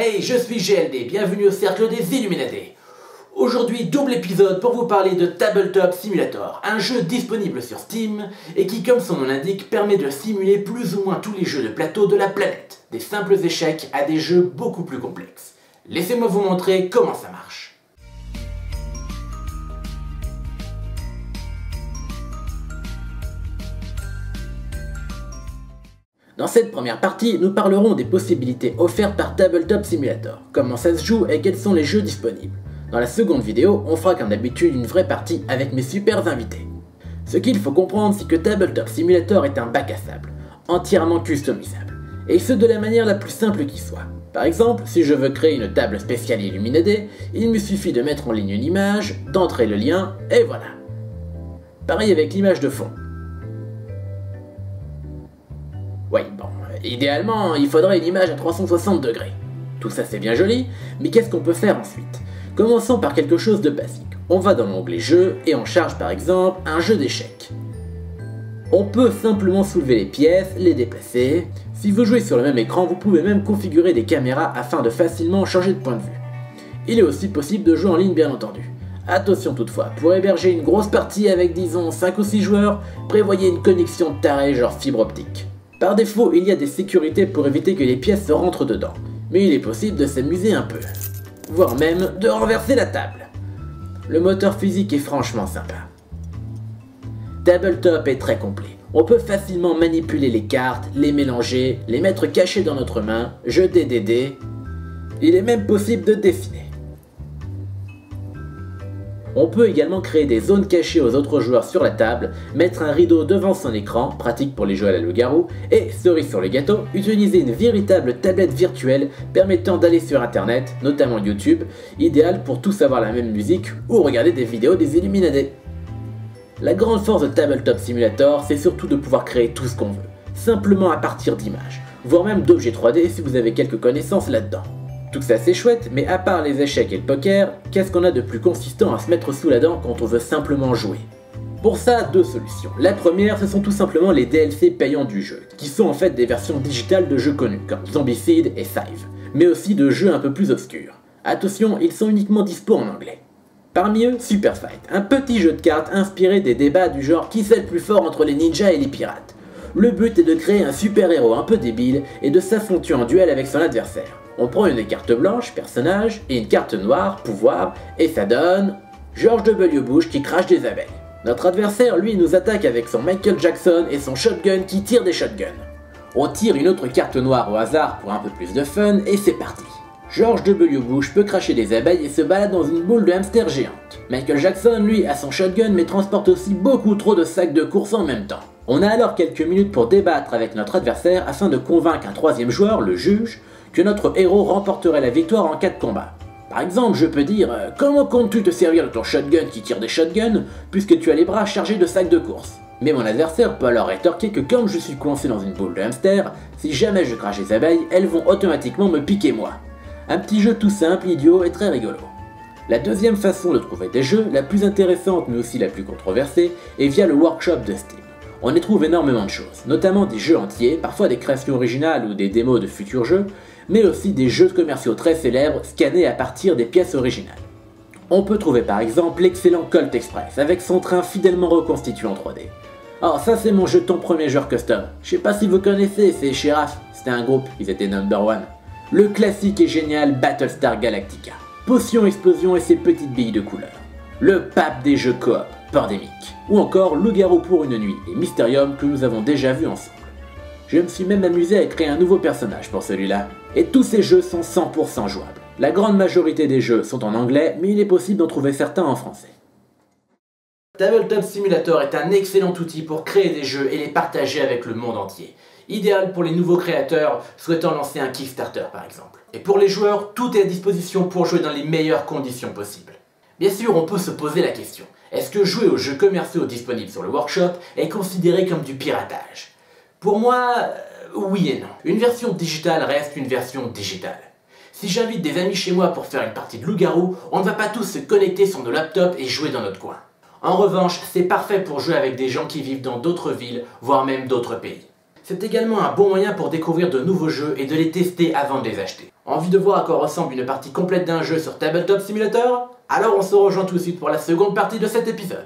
Hey, je suis GLD, bienvenue au cercle des Illuminati. Aujourd'hui, double épisode pour vous parler de Tabletop Simulator, un jeu disponible sur Steam et qui, comme son nom l'indique, permet de simuler plus ou moins tous les jeux de plateau de la planète, des simples échecs à des jeux beaucoup plus complexes. Laissez-moi vous montrer comment ça marche. Dans cette première partie, nous parlerons des possibilités offertes par Tabletop Simulator, comment ça se joue et quels sont les jeux disponibles. Dans la seconde vidéo, on fera comme d'habitude une vraie partie avec mes super invités. Ce qu'il faut comprendre, c'est que Tabletop Simulator est un bac à sable, entièrement customisable, et ce de la manière la plus simple qui soit. Par exemple, si je veux créer une table spéciale Illuminati, il me suffit de mettre en ligne une image, d'entrer le lien, et voilà. Pareil avec l'image de fond. Oui, bon, idéalement, il faudrait une image à 360 degrés. Tout ça c'est bien joli, mais qu'est-ce qu'on peut faire ensuite? Commençons par quelque chose de basique. On va dans l'onglet Jeux et on charge par exemple un jeu d'échecs. On peut simplement soulever les pièces, les déplacer. Si vous jouez sur le même écran, vous pouvez même configurer des caméras afin de facilement changer de point de vue. Il est aussi possible de jouer en ligne bien entendu. Attention toutefois, pour héberger une grosse partie avec disons 5 ou 6 joueurs, prévoyez une connexion de taré genre fibre optique. Par défaut, il y a des sécurités pour éviter que les pièces se rentrent dedans, mais il est possible de s'amuser un peu, voire même de renverser la table. Le moteur physique est franchement sympa. Tabletop est très complet, on peut facilement manipuler les cartes, les mélanger, les mettre cachées dans notre main, jeter des dés. Il est même possible de dessiner. On peut également créer des zones cachées aux autres joueurs sur la table, mettre un rideau devant son écran, pratique pour les jeux à la loup-garou, et, cerise sur le gâteau, utiliser une véritable tablette virtuelle permettant d'aller sur internet, notamment YouTube, idéal pour tous avoir la même musique ou regarder des vidéos des Illuminati. La grande force de Tabletop Simulator, c'est surtout de pouvoir créer tout ce qu'on veut, simplement à partir d'images, voire même d'objets 3D si vous avez quelques connaissances là-dedans. Tout ça c'est chouette, mais à part les échecs et le poker, qu'est-ce qu'on a de plus consistant à se mettre sous la dent quand on veut simplement jouer? Pour ça, deux solutions. La première, ce sont tout simplement les DLC payants du jeu, qui sont en fait des versions digitales de jeux connus, comme Zombicide et Scythe, mais aussi de jeux un peu plus obscurs. Attention, ils sont uniquement dispo en anglais. Parmi eux, Super Fight, un petit jeu de cartes inspiré des débats du genre qui c'est le plus fort entre les ninjas et les pirates. Le but est de créer un super-héros un peu débile et de s'affronter en duel avec son adversaire. On prend une carte blanche, personnage, et une carte noire, pouvoir, et ça donne George W. Bush qui crache des abeilles. Notre adversaire, lui, nous attaque avec son Michael Jackson et son shotgun qui tire des shotguns. On tire une autre carte noire au hasard pour un peu plus de fun, et c'est parti. George W. Bush peut cracher des abeilles et se balade dans une boule de hamster géante. Michael Jackson, lui, a son shotgun mais transporte aussi beaucoup trop de sacs de course en même temps. On a alors quelques minutes pour débattre avec notre adversaire afin de convaincre un troisième joueur, le juge, que notre héros remporterait la victoire en cas de combat. Par exemple, je peux dire « Comment comptes-tu te servir de ton shotgun qui tire des shotguns puisque tu as les bras chargés de sacs de course ?» Mais mon adversaire peut alors rétorquer que comme je suis coincé dans une boule de hamster, si jamais je crache des abeilles, elles vont automatiquement me piquer moi. Un petit jeu tout simple, idiot et très rigolo. La deuxième façon de trouver des jeux, la plus intéressante mais aussi la plus controversée, est via le workshop de Steam. On y trouve énormément de choses, notamment des jeux entiers, parfois des créations originales ou des démos de futurs jeux, mais aussi des jeux commerciaux très célèbres scannés à partir des pièces originales. On peut trouver par exemple l'excellent Colt Express avec son train fidèlement reconstitué en 3D. Alors ça c'est mon jeton premier joueur custom, je sais pas si vous connaissez, c'est chez RAF, c'était un groupe, ils étaient number one. Le classique et génial Battlestar Galactica, Potion Explosion et ses petites billes de couleur. Le pape des jeux coop, Pandemic. Ou encore Loup-garou pour une nuit et Mysterium que nous avons déjà vu ensemble. Je me suis même amusé à créer un nouveau personnage pour celui-là. Et tous ces jeux sont 100% jouables. La grande majorité des jeux sont en anglais, mais il est possible d'en trouver certains en français. Tabletop Simulator est un excellent outil pour créer des jeux et les partager avec le monde entier. Idéal pour les nouveaux créateurs souhaitant lancer un Kickstarter par exemple. Et pour les joueurs, tout est à disposition pour jouer dans les meilleures conditions possibles. Bien sûr, on peut se poser la question, est-ce que jouer aux jeux commerciaux disponibles sur le workshop est considéré comme du piratage? Pour moi, oui et non. Une version digitale reste une version digitale. Si j'invite des amis chez moi pour faire une partie de loup-garou, on ne va pas tous se connecter sur nos laptops et jouer dans notre coin. En revanche, c'est parfait pour jouer avec des gens qui vivent dans d'autres villes, voire même d'autres pays. C'est également un bon moyen pour découvrir de nouveaux jeux et de les tester avant de les acheter. Envie de voir à quoi ressemble une partie complète d'un jeu sur Tabletop Simulator? Alors on se rejoint tout de suite pour la seconde partie de cet épisode.